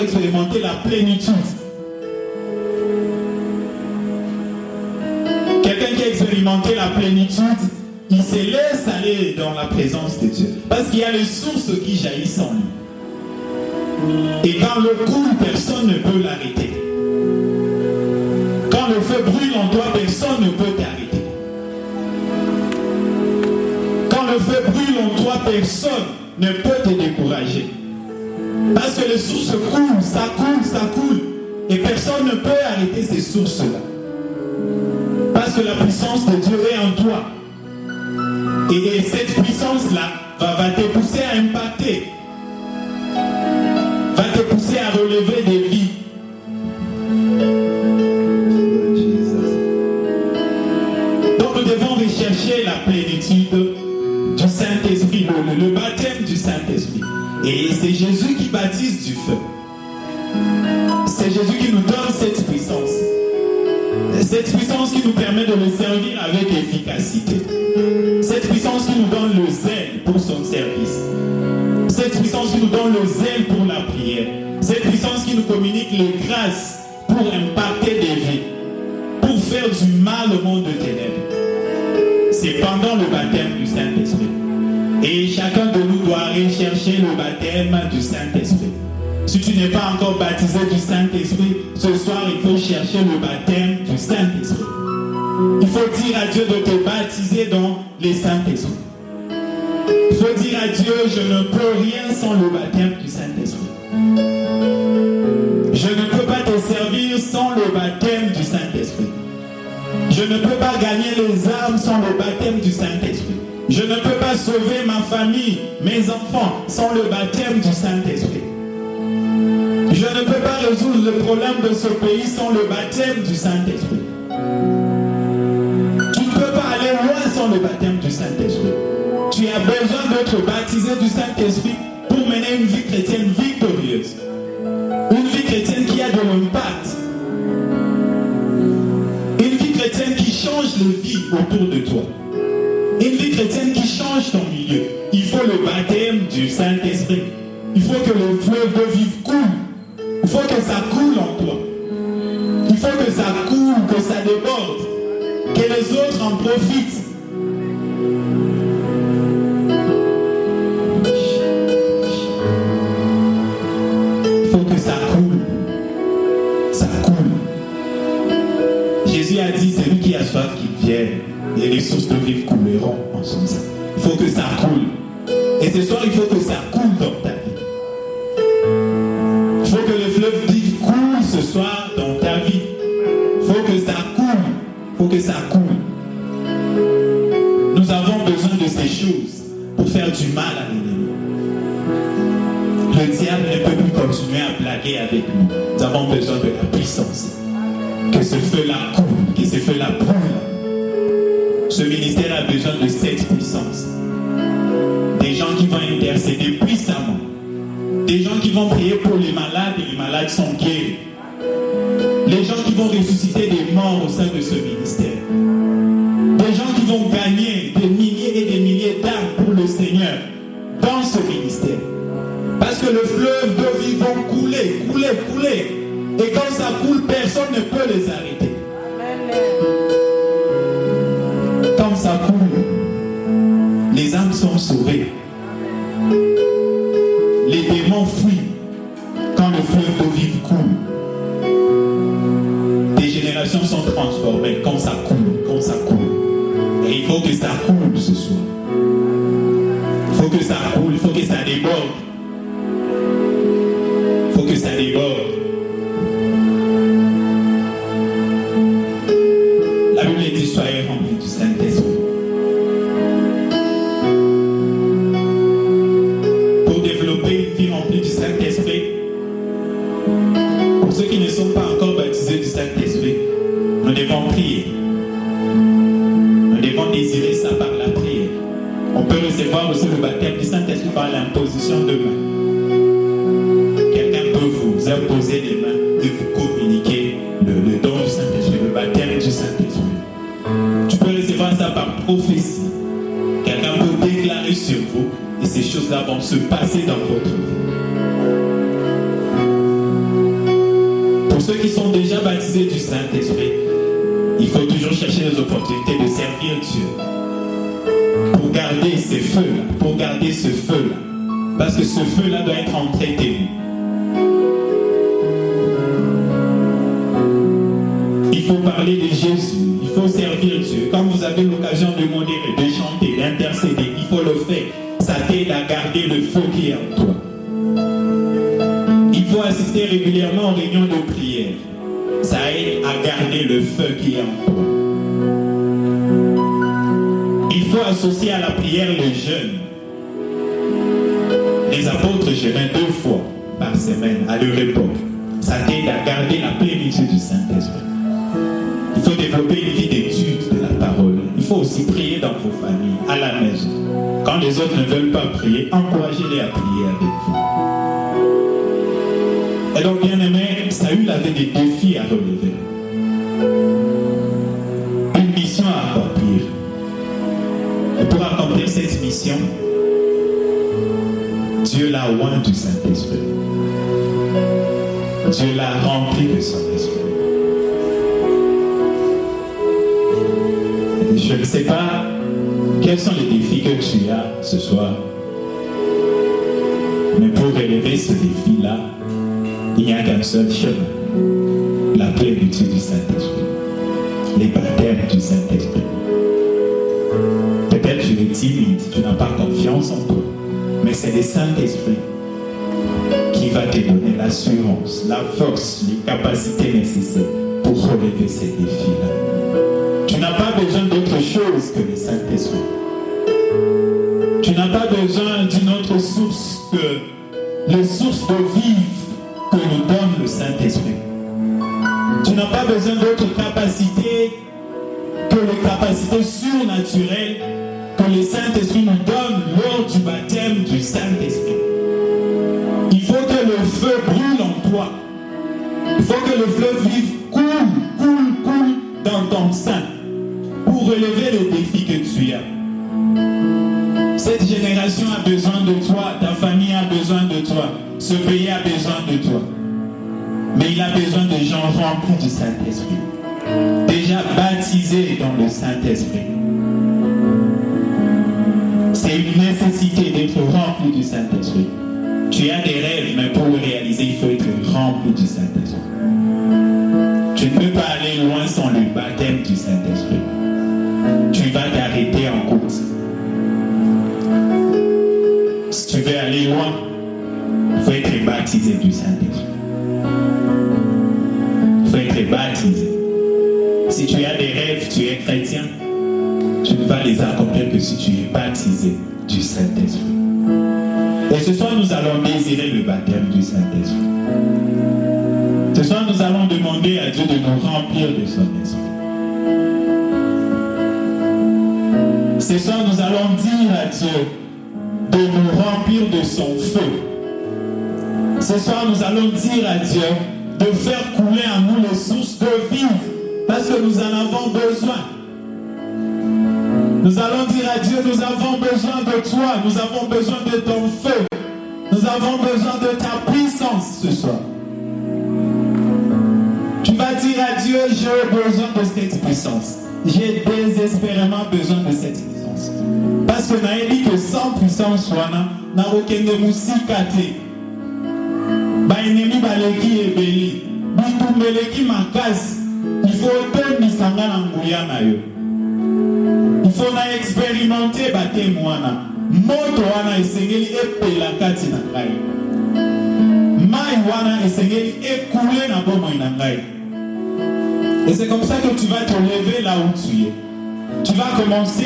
expérimenter la plénitude. Quelqu'un qui a expérimenté la plénitude, il se laisse aller dans la présence de Dieu. Parce qu'il y a les sources qui jaillissent en lui. Et quand l'eau coule, personne ne peut l'arrêter. Quand le feu brûle en toi, personne ne peut t'arrêter. Quand le feu brûle en toi, personne ne peut te décourager. Parce que les sources coulent, ça coule, ça coule. Et personne ne peut arrêter ces sources-là. Parce que la puissance de Dieu est en toi. Et cette puissance-là va te pousser à impacter. Va te pousser à relever des vies. Donc nous devons rechercher la plénitude du Saint-Esprit, le baptême du Saint-Esprit. Et c'est Jésus qui baptise du feu. C'est Jésus qui nous donne cette puissance. Cette puissance qui nous permet de le servir avec efficacité. Cette puissance qui nous donne le zèle pour son service. Cette puissance qui nous donne le zèle pour la prière. Cette puissance qui nous communique les grâces pour impacter des vies. Pour faire du mal au monde de ténèbres. C'est pendant le baptême du Saint-Esprit. Et chacun de nous doit rechercher le baptême du Saint-Esprit. Si tu n'es pas encore baptisé du Saint-Esprit, ce soir il faut chercher le baptême du Saint-Esprit. Il faut dire à Dieu de te baptiser dans les Saint-Esprit. Il faut dire à Dieu, je ne peux rien sans le baptême du Saint-Esprit. Je ne peux pas te servir sans le baptême du Saint-Esprit. Je ne peux pas gagner les âmes sans le baptême du Saint-Esprit. Je ne peux pas sauver ma famille, mes enfants, sans le baptême du Saint-Esprit. Je ne peux pas résoudre le problème de ce pays sans le baptême du Saint-Esprit. Tu ne peux pas aller loin sans le baptême du Saint-Esprit. Tu as besoin d'être baptisé du Saint-Esprit pour mener une vie chrétienne victorieuse. Une vie chrétienne qui a de l'impact. Une vie chrétienne qui change les vies autour de toi. Une vie chrétienne qui change ton milieu. Il faut le baptême du Saint-Esprit. Il faut que le fleuve de vie coule. Il faut que ça coule en toi. Il faut que ça coule, que ça déborde. Que les autres en profitent. Il faut que ça coule. Ça coule. Jésus a dit, celui qui a soif qu'il vienne. Et les sources de vie couleront en son sein. Il faut que ça coule. Et ce soir, il faut que ça coule dans ta vie. Il faut que le fleuve vive coule ce soir dans ta vie. Il faut que ça coule. Il faut que ça coule. Nous avons besoin de ces choses pour faire du mal à l'ennemi. Le diable ne peut plus continuer à blaguer avec nous. Nous avons besoin de la puissance. Que ce feu-là coule. Que ce feu-là brûle. Ce ministère a besoin de cette puissance. Des gens qui vont intercéder puissamment. Des gens qui vont prier pour les malades et les malades sont guéris. Les gens qui vont ressusciter des morts au sein de ce ministère. Des gens qui vont gagner des milliers et des milliers d'âmes pour le Seigneur dans ce ministère. Parce que le fleuve de vie va couler, couler, couler. Et quand ça coule, personne ne peut les arrêter. Quand ça coule, les âmes sont sauvées. Les démons fuient quand le fleuve de vie coule. Des générations sont transformées quand ça coule, quand ça coule. Et il faut que ça coule ce soir. Il faut que ça coule, il faut que ça déborde. Il faut que ça déborde. La Bible dit soyez remplis du Saint-Esprit. Pour développer une vie remplie du Saint-Esprit, pour ceux qui ne sont pas encore baptisés du Saint-Esprit, nous devons prier. Nous devons désirer ça par la prière. On peut recevoir aussi le baptême du Saint-Esprit par l'imposition de mains. Quelqu'un peut vous imposer des mains et vous communiquer le don du Saint-Esprit, le baptême du Saint-Esprit. Tu peux recevoir ça par prophétie. Quelqu'un peut déclarer sur vous et ces choses-là vont se passer dans votre vie. Pour ceux qui sont déjà baptisés du Saint-Esprit, il faut toujours chercher les opportunités de servir Dieu. Pour garder ces feux-là, pour garder ce feu-là. Parce que ce feu-là doit être entretenu. Il faut parler de Jésus, il faut servir Dieu. Quand vous avez l'occasion de modérer, de chanter, d'intercéder, il faut le faire. Ça t'aide à garder le feu qui est en toi. Il faut assister régulièrement aux réunions de prière. Ça aide à garder le feu qui est en toi. Il faut associer à la prière le jeûne. Les apôtres jeûnaient 2 fois par semaine à leur époque. Ça t'aide à garder la plénitude du Saint-Esprit. Il faut développer une vie d'étude de la parole. Il faut aussi prier dans vos familles, à la maison. Quand les autres ne veulent pas prier, encouragez-les à prier avec vous. Et donc, bien aimé, Saül avait des défis à relever. Une mission à accomplir. Et pour accomplir cette mission, Dieu l'a oint du Saint-Esprit. Dieu l'a rempli de son esprit. Je ne sais pas quels sont les défis que tu as ce soir. Mais pour relever ce défi-là, il n'y a qu'un seul chemin. La plénitude du Saint-Esprit. Les baptêmes du Saint-Esprit. Peut-être tu es timide, tu n'as pas confiance en toi. Mais c'est le Saint-Esprit qui va te donner l'assurance, la force, les capacités nécessaires pour relever ces défis-là. Tu n'as pas besoin d'autre chose que le Saint-Esprit. Tu n'as pas besoin d'une autre source que les sources de vie que nous donne le Saint-Esprit. Tu n'as pas besoin d'autres capacités que les capacités surnaturelles que le Saint-Esprit nous donne lors du baptême du Saint-Esprit. Il faut que le feu brûle en toi. Il faut que le feu vive coule dans ton sein pour relever le défi que tu as. Cette génération a besoin de toi, ta famille a besoin de toi, ce pays a besoin de toi. Mais il a besoin de gens remplis du Saint-Esprit, déjà baptisés dans le Saint-Esprit. C'est une nécessité d'être rempli du Saint-Esprit. Tu as des rêves, mais pour le réaliser, il faut être rempli du Saint-Esprit. Tu ne peux pas aller loin sans le baptême du Saint-Esprit. Tu vas t'arrêter en route. Si tu veux aller loin, il faut être baptisé du Saint-Esprit. Il faut être baptisé. Si tu as des rêves, tu es chrétien, tu ne vas les accomplir que si tu es baptisé du Saint-Esprit. Et ce soir, nous allons désirer le baptême du Saint-Esprit. Ce soir, nous allons demander à Dieu de nous remplir de son esprit. Ce soir, nous allons dire à Dieu de nous remplir de son feu. Ce soir, nous allons dire à Dieu de faire couler en nous les sources de vie, parce que nous en avons besoin. Nous allons dire à Dieu, nous avons besoin de toi, nous avons besoin de ton feu, nous avons besoin de ta puissance ce soir. Tu vas dire à Dieu, j'ai besoin de cette puissance. J'ai désespérément besoin de cette puissance. Parce que n'a dit que sans puissance, n'a aucun de moussicate. Ba ennemi baleki ebeli. Bitumbeleki makasi. Il faut te misanga na nguya na yo. Il faut na expérimenter baptême wana. Moto wana esengeli epela kati na ngai. Mai wana esengeli ekule na bomoi na ngai. Et c'est comme ça que tu vas te lever là où tu es. Tu vas commencer